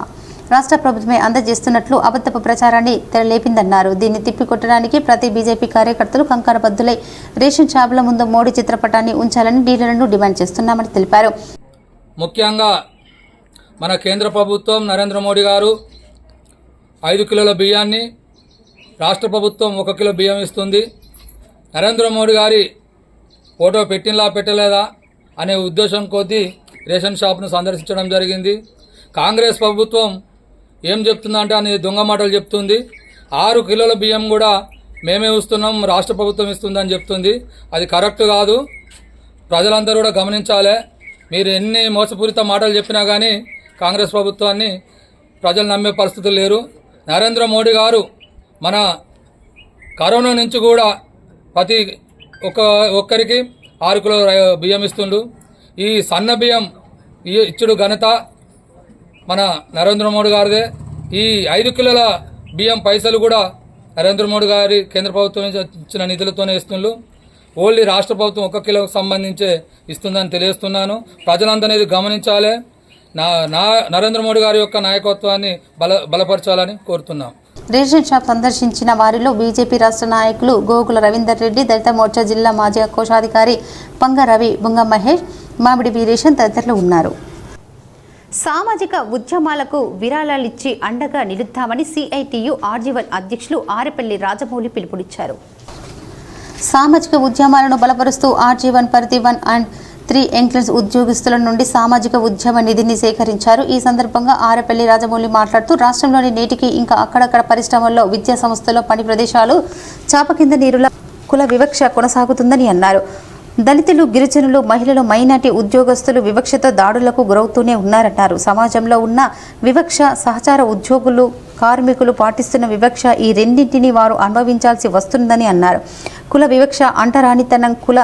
రాష్ట్ర ప్రభుత్వమే అందజేస్తున్నట్లు అబద్ధపు ప్రచారాన్ని తెరలేపిందన్నారు. దీన్ని తిప్పికొట్టడానికి ప్రతి బీజేపీ కార్యకర్తలు కంకణబద్దులై రేషన్ షాపుల ముందు మోడీ చిత్రపటాన్ని ఉంచాలని డీలర్లను డిమాండ్ చేస్తున్నామని తెలిపారు. ముఖ్యంగా మన కేంద్ర ప్రభుత్వం నరేంద్ర మోడీ గారు 5 కిలోల బియ్యాన్ని, రాష్ట్ర ప్రభుత్వం 1 కిలో బియ్యం ఇస్తుంది. నరేంద్ర మోడీ గారి ఫోటో పెట్టినలా పెట్టలేదా అనే ఉద్దేశం కొద్దీ రేషన్ షాప్ను సందర్శించడం జరిగింది. కాంగ్రెస్ ప్రభుత్వం ఏం చెప్తుందంటే అని దొంగ మాటలు చెప్తుంది. 6 కిలోల బియ్యం కూడా మేమే ఇస్తున్నాం, రాష్ట్ర ప్రభుత్వం ఇస్తుందని చెప్తుంది. అది కరెక్ట్ కాదు. ప్రజలందరూ కూడా గమనించాలి. మీరు ఎన్ని మోసపూరిత మాటలు చెప్పినా కానీ కాంగ్రెస్ ప్రభుత్వాన్ని ప్రజలు నమ్మే పరిస్థితులు లేరు. నరేంద్ర మోడీ గారు మన కరోనా నుంచి కూడా ప్రతి ఒక్కరికి 6 కిలో బియ్యం ఇస్తుండు. ఈ సన్న బియ్యం ఇచ్చుడు ఘనత మన నరేంద్ర మోడీ గారిదే. ఈ 5 కిలోల బియ్యం పైసలు కూడా నరేంద్ర మోడీ గారి కేంద్ర ప్రభుత్వం ఇచ్చిన నిధులతోనే ఇస్తుండ్రు. ఓన్లీ రాష్ట్ర ప్రభుత్వం 1 కిలోకి సంబంధించే ఇస్తుందని తెలియజేస్తున్నాను. ప్రజలందరూ గమనించాలి. నరేంద్ర మోడీ గారి యొక్క నాయకత్వాన్ని బలపరచాలని కోరుతున్నాం. రేషన్ షాప్ సందర్శించిన వారిలో బీజేపీ రాష్ట్ర నాయకులు గోకుల రవీందర్ రెడ్డి, దళిత మోర్చా జిల్లా మాజీ కోశాధికారి పంగ రవి, బుంగ మహేష్, మామిడి వీరేషన్ తదితరులు ఉన్నారు. సామాజిక ఉద్యమాలకు విరాళాలిచ్చి అండగా నిలుద్దామని సిఐటియు ఆర్జీవన్ అధ్యక్షులు ఆరెపల్లి రాజమౌళి పిలుపునిచ్చారు. సామాజిక ఉద్యమాలను బలపరుస్తూ ఆర్జీవన్ పరిధి 1 అండ్ 3 ఎంట్రన్స్ ఉద్యోగస్తుల నుండి సామాజిక ఉద్యమ నిధిని సేకరించారు. ఈ సందర్భంగా ఆరెపల్లి రాజమౌళి మాట్లాడుతూ రాష్ట్రంలోని నేటికి ఇంకా అక్కడక్కడ పరిశ్రమల్లో, విద్యా సంస్థల్లో, పని ప్రదేశాలు, చాప కింద నీరుల కుల వివక్ష కొనసాగుతుందని అన్నారు. దళితులు, గిరిజనులు, మహిళలు, మైనార్టీ ఉద్యోగస్తులు వివక్షతో దాడులకు గురవుతూనే ఉన్నారన్నారు. సమాజంలో ఉన్న వివక్ష, సహచార ఉద్యోగులు, కార్మికులు పాటిస్తున్న వివక్ష, ఈ రెండింటినీ వారు అనుభవించాల్సి వస్తుందని అన్నారు. కుల వివక్ష, అంటరానితనం, కుల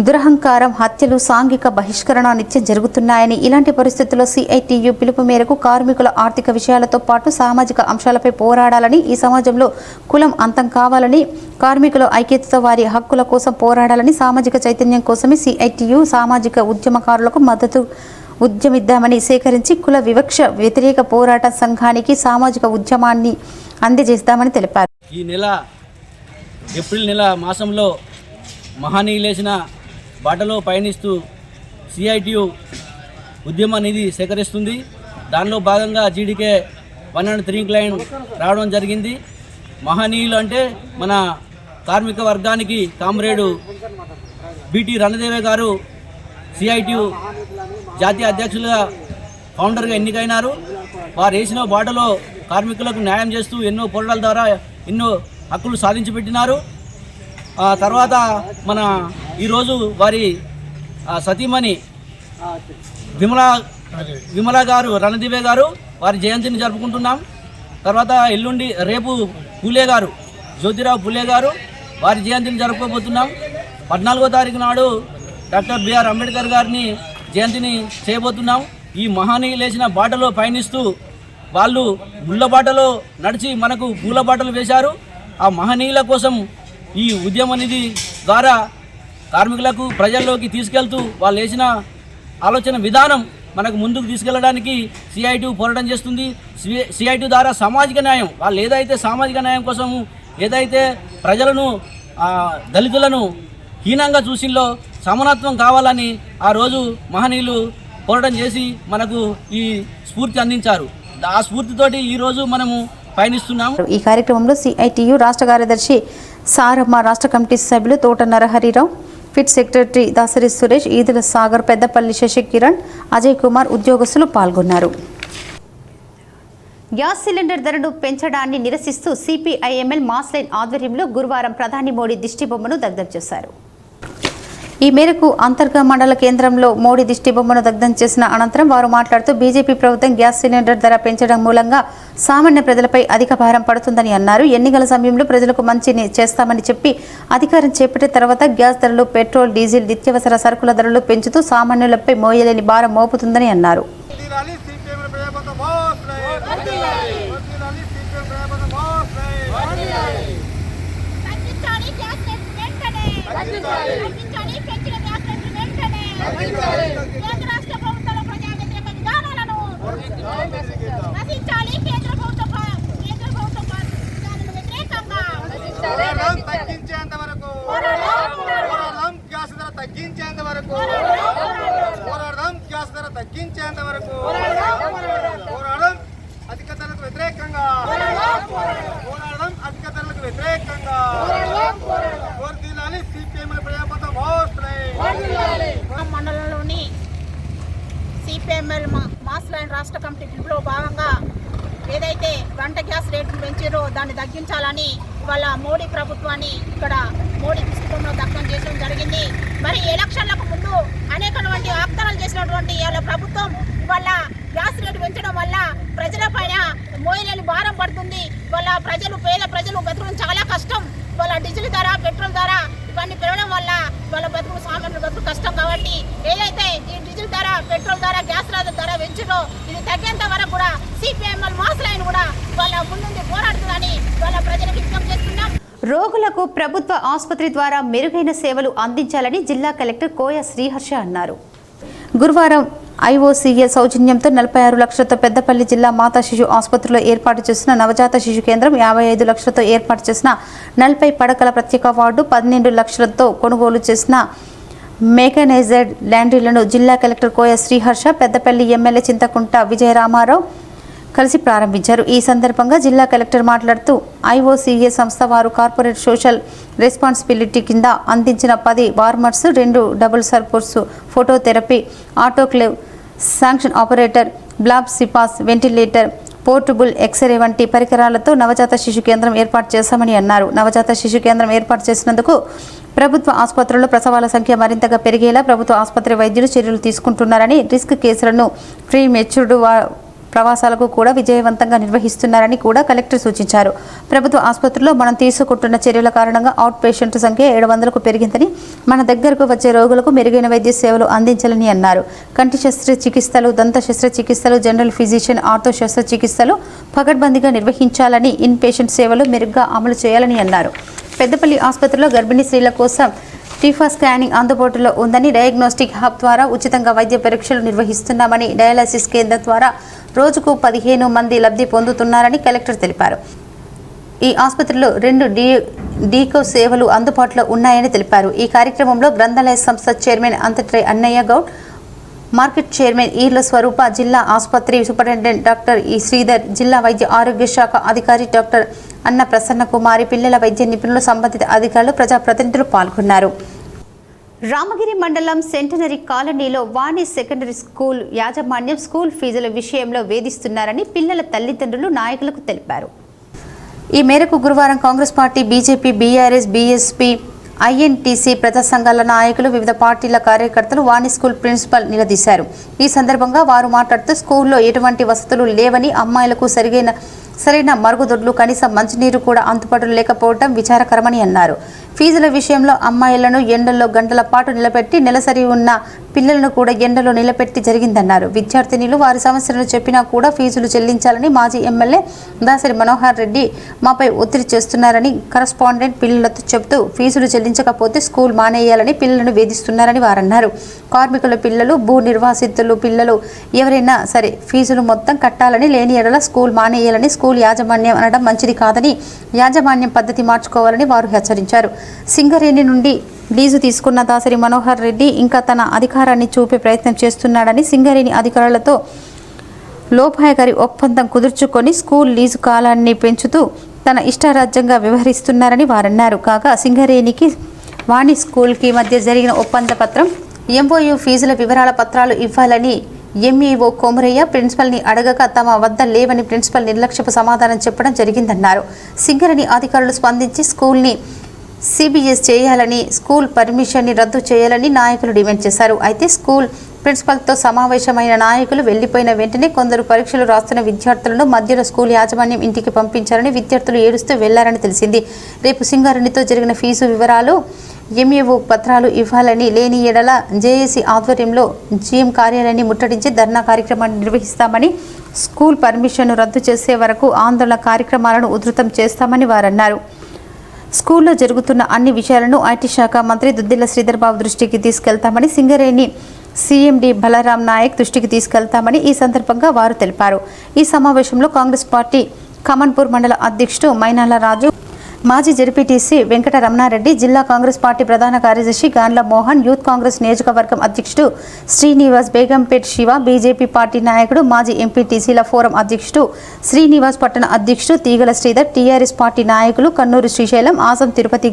దురహంకారం, హత్యలు, సాంఘిక బహిష్కరణ నిత్యం జరుగుతున్నాయని, ఇలాంటి పరిస్థితుల్లో సిఐటియు పిలుపు మేరకు కార్మికుల ఆర్థిక విషయాలతో పాటు సామాజిక అంశాలపై పోరాడాలని, ఈ సమాజంలో కులం అంతం కావాలని, కార్మికుల ఐక్యతతో వారి హక్కుల కోసం పోరాడాలని, సామాజిక చైతన్యం కోసమే సిఐటియు సామాజిక ఉద్యమకారులకు మద్దతు ఉద్యమిద్దామని సేకరించి కుల వివక్ష వ్యతిరేక పోరాట సంఘానికి సామాజిక ఉద్యమాన్ని అందజేస్తామని తెలిపారు. ఈ నెల ఏప్రిల్ నెల మాసంలో మహనీయులేసిన బాటలో పయనిస్తూ సిఐటియు ఉద్యమ నిధి సేకరిస్తుంది. దానిలో భాగంగా జీడీకే 103 క్లైన్ రావడం జరిగింది. మహనీయులు అంటే మన కార్మిక వర్గానికి కామ్రేడు బిటి రణదేవే గారు సిఐటియు జాతీయ అధ్యక్షులుగా ఫౌండర్గా ఎన్నికైనారు. వారు వేసిన బాటలో కార్మికులకు న్యాయం చేస్తూ ఎన్నో పోరాటాల ద్వారా ఎన్నో హక్కులు సాధించి పెట్టినారు. తర్వాత మన ఈరోజు వారి సతీమణి విమలా గారు రణదివే గారు వారి జయంతిని జరుపుకుంటున్నాం. తర్వాత ఎల్లుండి రేపు పూలే గారు జ్యోతిరావు పూలే గారు వారి జయంతిని జరుపుకోబోతున్నాం. 14వ తారీఖు నాడు డాక్టర్ బిఆర్ అంబేద్కర్ గారిని జయంతిని చేయబోతున్నాం. ఈ మహనీయులు వేసిన బాటలో పయనిస్తూ వాళ్ళు ముళ్ళ బాటలో నడిచి మనకు పూల బాటలు వేశారు. ఆ మహనీయుల కోసం ఈ ఉద్యమ నిధి ద్వారా కార్మికులకు ప్రజల్లోకి తీసుకెళ్తూ వాళ్ళు వేసిన ఆలోచన విధానం మనకు ముందుకు తీసుకెళ్లడానికి సిఐటియు పోరాటం చేస్తుంది. సిఐటియు ద్వారా సామాజిక న్యాయం వాళ్ళు ఏదైతే సామాజిక న్యాయం కోసము ఏదైతే ప్రజలను దళితులను హీనంగా చూసిల్లో సమానత్వం కావాలని ఆ రోజు మహనీయులు పోరాటం చేసి మనకు ఈ స్ఫూర్తి అందించారు. ఆ స్ఫూర్తితోటి ఈరోజు మనము పయనిస్తున్నాము. ఈ కార్యక్రమంలో సిఐటియు రాష్ట్ర కార్యదర్శి సారమ్మ, రాష్ట్ర కమిటీ సభ్యులు తోట నరహరిరావు, ఫిట్ సెక్రటరీ దాసరి సురేష్, ఈదుల సాగర్, పెద్దపల్లి శశికిరణ్, అజయ్ కుమార్ ఉద్యోగస్తులు పాల్గొన్నారు. గ్యాస్ సిలిండర్ ధరను పెంచడాన్ని నిరసిస్తూ సిపిఐఎంఎల్ మాస్ లైన్ ఆధ్వర్యంలో గురువారం ప్రధాని మోడీ దిష్టిబొమ్మను దగ్ధం చేశారు. ఈ మేరకు అంతర్గా మండల కేంద్రంలో మోడీ దిష్టిబొమ్మను దగ్ధం చేసిన అనంతరం వారు మాట్లాడుతూ బీజేపీ ప్రభుత్వం గ్యాస్ సిలిండర్ ధర పెంచడం మూలంగా సామాన్య ప్రజలపై అధిక భారం పడుతుందని అన్నారు. ఎన్నికల సమయంలో ప్రజలకు మంచిని చేస్తామని చెప్పి అధికారం చేపట్టే తర్వాత గ్యాస్ ధరలు, పెట్రోల్, డీజిల్, నిత్యావసర సరుకుల ధరలు పెంచుతూ సామాన్యులపై మోయలేని భారం మోపుతుందని అన్నారు. మండలంలోని సిపిఎంఎల్ మాస్ లైన్ రాష్ట్ర కమిటీ పిలుపులో భాగంగా ఏదైతే వంట గ్యాస్ రేట్లు పెంచారో దాన్ని తగ్గించాలని ఇవాళ మోడీ ప్రభుత్వాన్ని ఇక్కడ మోడీ పుస్తకంలో దగ్ధం చేయడం జరిగింది. మరి ఎలక్షన్లకు ముందు అనేకటువంటి వాగ్దానాలు చేసినటువంటి ఇవాళ ప్రభుత్వం ఇవాళ గ్యాస్ రేటు పెంచడం వల్ల ప్రజల పైన మోయలేని భారం పడుతుంది. వాళ్ళ పేద ప్రజలు బతుకడం చాలా కష్టం. వాళ్ళ డీజిల్ ధర, పెట్రోల్ ధర ఇవన్నీ పెరగడం వల్ల వాళ్ళ బతుకు సామాన్యుల బతుకు కష్టం. కాబట్టి ఏదైతే ఈ డీజిల్ ధర, పెట్రోల్ ధర, గ్యాస్ ధర పెంచుతో ఇది తగ్గేంత వరకు కూడా సిపిఎంఎల్ మాస్ లైన్ కూడా వాళ్ళ ముందుండి పోరాడుతుందని వాళ్ళ ప్రజలకు విజ్ఞప్తి చేస్తున్నాం. రోగులకు ప్రభుత్వ ఆసుపత్రి ద్వారా మెరుగైన సేవలు అందించాలని జిల్లా కలెక్టర్ కోయ శ్రీహర్ష అన్నారు. గురువారం ఐఓసీఏ సౌజన్యంతో 46 లక్షలతో పెద్దపల్లి జిల్లా మాతా శిశు ఆసుపత్రిలో ఏర్పాటు చేసిన నవజాత శిశు కేంద్రం, 55 లక్షలతో ఏర్పాటు చేసిన 40 పడకల ప్రత్యేక వార్డు, 12 లక్షలతో కొనుగోలు చేసిన మెకానైజ్డ్ ల్యాండ్రీలను జిల్లా కలెక్టర్ కోయ శ్రీహర్ష, పెద్దపల్లి ఎమ్మెల్యే చింతకుంట విజయరామారావు కలిసి ప్రారంభించారు. ఈ సందర్భంగా జిల్లా కలెక్టర్ మాట్లాడుతూ ఐఓసీఏ సంస్థ వారు కార్పొరేట్ సోషల్ రెస్పాన్సిబిలిటీ కింద అందించిన 10 warmers, 2 double supports, phototherapy, autoclave, suction apparatus, bubble CPAPs, ventilator, portable X-ray వంటి పరికరాలతో నవజాత శిశు కేంద్రం ఏర్పాటు చేశామని అన్నారు. నవజాత శిశు కేంద్రం ఏర్పాటు చేసినందుకు ప్రభుత్వ ఆసుపత్రుల్లో ప్రసవాల సంఖ్య మరింతగా పెరిగేలా ప్రభుత్వ ఆసుపత్రి వైద్యులు చర్యలు తీసుకుంటున్నారని, రిస్క్ కేసులను ప్రీ మెచ్యూర్డ్ ప్రవాసాలకు కూడా విజయవంతంగా నిర్వహిస్తున్నారని కూడా కలెక్టర్ సూచించారు. ప్రభుత్వ ఆసుపత్రిలో మనం తీసుకుంటున్న చర్యల కారణంగా అవుట్ పేషెంట్ సంఖ్య 700కు పెరిగిందని, మన దగ్గరకు వచ్చే రోగులకు మెరుగైన వైద్య సేవలు అందించాలని అన్నారు. కంటి శస్త్రచికిత్సలు, దంత శస్త్రచికిత్సలు, జనరల్ ఫిజిషియన్, ఆర్థో శస్త్రచికిత్సలు పకడ్బందీగా నిర్వహించాలని, ఇన్ పేషెంట్ సేవలు మెరుగ్గా అమలు చేయాలని అన్నారు. పెద్దపల్లి ఆసుపత్రిలో గర్భిణీ స్త్రీల కోసం టీఫా స్కానింగ్ అందుబాటులో ఉందని, డయాగ్నోస్టిక్ హబ్ ద్వారా ఉచితంగా వైద్య పరీక్షలు నిర్వహిస్తున్నామని, డయాలసిస్ కేంద్రం ద్వారా రోజుకు 15 మంది లబ్ధి పొందుతున్నారని కలెక్టర్ తెలిపారు. ఈ ఆసుపత్రిలో 2 డీకో సేవలు అందుబాటులో ఉన్నాయని తెలిపారు. ఈ కార్యక్రమంలో గ్రంథాలయ సంస్థ చైర్మన్ అంతట్రై అన్నయ్య గౌడ్, మార్కెట్ చైర్మన్ ఈర్ల స్వరూప, జిల్లా ఆసుపత్రి సూపరింటెండెంట్ డాక్టర్ ఈ శ్రీధర్, జిల్లా వైద్య ఆరోగ్య శాఖ అధికారి డాక్టర్ అన్న ప్రసన్న కుమారి, పిల్లల వైద్య నిపుణులు, సంబంధిత అధికారులు, ప్రజాప్రతినిధులు పాల్గొన్నారు. రామగిరి మండలం సెంటనరీ కాలనీలో వాణి సెకండరీ స్కూల్ యాజమాన్యం స్కూల్ ఫీజుల విషయంలో వేధిస్తున్నారని పిల్లల తల్లిదండ్రులు నాయకులకు తెలిపారు. ఈ మేరకు గురువారం Congress party, BJP, BRS, BSP, INTUC, ప్రజా సంఘాల నాయకులు, వివిధ పార్టీల కార్యకర్తలు వాణి స్కూల్ ప్రిన్సిపల్ నిలదీశారు. ఈ సందర్భంగా వారు మాట్లాడుతూ స్కూల్లో ఎటువంటి వసతులు లేవని, అమ్మాయిలకు సరైన మరుగుదొడ్లు, కనీసం మంచినీరు కూడా అందుబాటులో లేకపోవడం విచారకరమని అన్నారు. ఫీజుల విషయంలో అమ్మాయిలను ఎండల్లో గంటల పాటు నిలబెట్టి, నెలసరి ఉన్న పిల్లలను కూడా ఎండలో నిలబెట్టి జరిగిందన్నారు. విద్యార్థినులు వారి సమస్యలను చెప్పినా కూడా ఫీజులు చెల్లించాలని మాజీ ఎమ్మెల్యే దాసరి మనోహర్ రెడ్డి మాపై ఒత్తిడి చేస్తున్నారని కరస్పాండెంట్ పిల్లలతో చెబుతూ ఫీజులు చెల్లించకపోతే స్కూల్ మానేయాలని పిల్లలను వేధిస్తున్నారని వారన్నారు. కార్మికుల పిల్లలు, భూ నిర్వాసితులు పిల్లలు ఎవరైనా సరే ఫీజులు మొత్తం కట్టాలని, లేని ఎడల స్కూల్ మానేయాలని స్కూల్ యాజమాన్యం అనడం మంచిది కాదని, యాజమాన్యం పద్ధతి మార్చుకోవాలని వారు హెచ్చరించారు. సింగరేణి నుండి లీజు తీసుకున్న దాసరి మనోహర్ రెడ్డి ఇంకా తన అధికారాన్ని చూపే ప్రయత్నం చేస్తున్నాడని, సింగరేణి అధికారులతో లోపాయకారి ఒప్పందం కుదుర్చుకొని స్కూల్ లీజు కాలాన్ని పెంచుతూ తన ఇష్టారాజ్యంగా వ్యవహరిస్తున్నారని వారన్నారు. కాగా సింగరేణికి వాణి స్కూల్కి మధ్య జరిగిన ఒప్పంద పత్రం, ఎంఓయూ ఫీజుల వివరాల పత్రాలు ఇవ్వాలని ఎంఈఓ కోమరయ్య ప్రిన్సిపల్ని అడగక తమ వద్ద లేవని ప్రిన్సిపల్ నిర్లక్ష్యపు సమాధానం చెప్పడం జరిగిందన్నారు. సింగరేణి అధికారులు స్పందించి స్కూల్ని సిబిఎస్ చేయాలని, స్కూల్ పర్మిషన్ని రద్దు చేయాలని నాయకులు డిమాండ్ చేశారు. అయితే స్కూల్ ప్రిన్సిపల్తో సమావేశమైన నాయకులు వెళ్లిపోయిన వెంటనే కొందరు పరీక్షలు రాస్తున్న విద్యార్థులను మధ్యలో స్కూల్ యాజమాన్యం ఇంటికి పంపించారని, విద్యార్థులు ఏడుస్తూ వెళ్లారని తెలిసింది. రేపు సింగరేణితో జరిగిన ఫీజు వివరాలు, ఎంఏఓ పత్రాలు ఇవ్వాలని, లేని ఎడల జేఏసీ ఆధ్వర్యంలో జీఎం కార్యాలయాన్ని ముట్టడించి ధర్నా కార్యక్రమాన్ని నిర్వహిస్తామని, స్కూల్ పర్మిషన్ను రద్దు చేసే వరకు ఆందోళన కార్యక్రమాలను ఉధృతం చేస్తామని వారన్నారు. స్కూల్లో జరుగుతున్న అన్ని విషయాలను ఐటీ శాఖ మంత్రి దుద్దిల్ల శ్రీధర్ బాబు దృష్టికి తీసుకెళ్తామని, సింగరేణి సీఎండీ బలరాం నాయక్ దృష్టికి తీసుకెళ్తామని ఈ సందర్భంగా వారు తెలిపారు. ఈ సమావేశంలో కాంగ్రెస్ పార్టీ కమన్పూర్ మండల అధ్యక్షుడు మైనాల రాజు, మాజీ జెడ్పీటీసీ వెంకట రమణారెడ్డి, జిల్లా కాంగ్రెస్ పార్టీ ప్రధాన కార్యదర్శి గాన్ల మోహన్, యూత్ కాంగ్రెస్ నియోజకవర్గం అధ్యక్షుడు శ్రీనివాస్, బేగంపేట్ శివ, బీజేపీ పార్టీ నాయకుడు, మాజీ ఎంపీటీసీల ఫోరం అధ్యక్షుడు శ్రీనివాస్, పట్టణ అధ్యక్షుడు తీగల శ్రీధర్, టీఆర్ఎస్ పార్టీ నాయకులు కన్నూరు శ్రీశైలం, ఆసం తిరుపతి,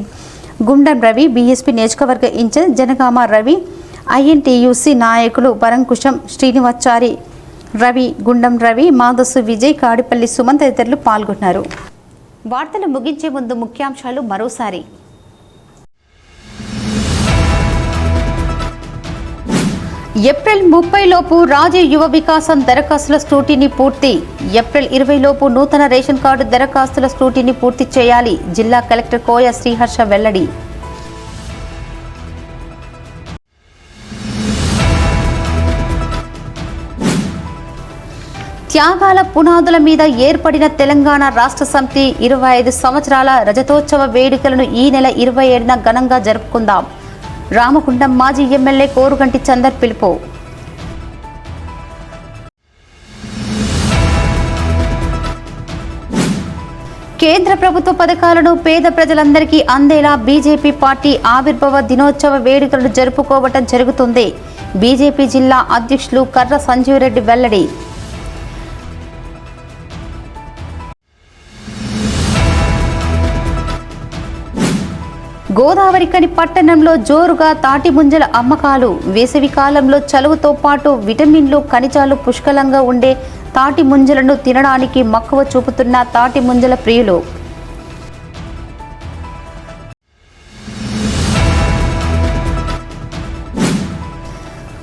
గుండం రవి, బీఎస్పీ నియోజకవర్గ ఇన్ఛార్జ్ జనగామ రవి, ఐఎన్టీయూసీ నాయకులు పరంకుశం శ్రీనివాచారి, రవి, గుండం రవి, మాదస్సు విజయ్, కాడిపల్లి సుమన్ తదితరులు పాల్గొన్నారు. వార్తలు ముగించే ముందు ముఖ్యాంశాలు మరోసారి. ఏప్రిల్ 30 లోపు రాజీవ్ యువ వికాసం దరఖాస్తుల స్క్రూటీని పూర్తి. ఏప్రిల్ 20 లోపు నూతన రేషన్ కార్డు దరఖాస్తుల స్క్రూటీని పూర్తి చేయాలి. జిల్లా కలెక్టర్ కోయ శ్రీహర్ష వెల్లడి. త్యాగాల పునాదుల మీద ఏర్పడిన తెలంగాణ రాష్ట్ర సమితి 25 సంవత్సరాల రజతోత్సవ వేడుకలను ఈ నెల 27న ఘనంగా జరుపుకుందాం. రామగుండం మాజీ ఎమ్మెల్యే కోరుగంటి చందర్ పిలుపు. కేంద్ర ప్రభుత్వ పథకాలను పేద ప్రజలందరికీ అందేలా బీజేపీ పార్టీ ఆవిర్భావ దినోత్సవ వేడుకలను జరుపుకోవటం జరుగుతుంది. బీజేపీ జిల్లా అధ్యక్షులు కర్ర సంజీవ్ రెడ్డి వెల్లడి. గోదావరిఖని పట్టణంలో జోరుగా తాటి ముంజల అమ్మకాలు. వేసవి కాలంలో చలువతో పాటు విటమిన్లు, ఖనిజాలు పుష్కలంగా ఉండే తాటి ముంజలను తినడానికి మక్కువ చూపుతున్న తాటి ముంజల ప్రియులు.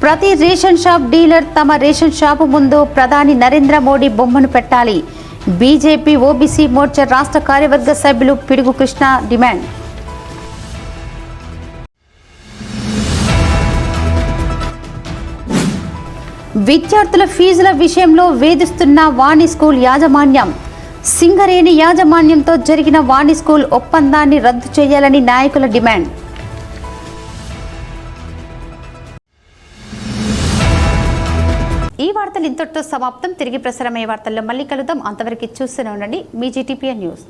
ప్రతి రేషన్ షాప్ డీలర్ తమ రేషన్ షాపు ముందు ప్రధాని నరేంద్ర మోడీ బొమ్మను పెట్టాలి. బీజేపీ ఓబీసీ మోర్చా రాష్ట్ర కార్యవర్గ సభ్యులు పిడుగు కృష్ణ డిమాండ్. విద్యార్థుల ఫీజుల విషయంలో వేధిస్తున్న వాణి స్కూల్ యాజమాన్యం. సింగరేణి యాజమాన్యంతో జరిగిన వాణి స్కూల్ ఒప్పందాన్ని రద్దు చేయాలని నాయకుల డిమాండ్. ఈ వార్తలు ఇంతటితో సమాప్తం. తిరిగి ప్రసారమయ్యే వార్తల్లో మళ్ళీ కలుద్దాం. అంతవరకు చూస్తూనే ఉండండి మీ జీటీపీఎన్ న్యూస్.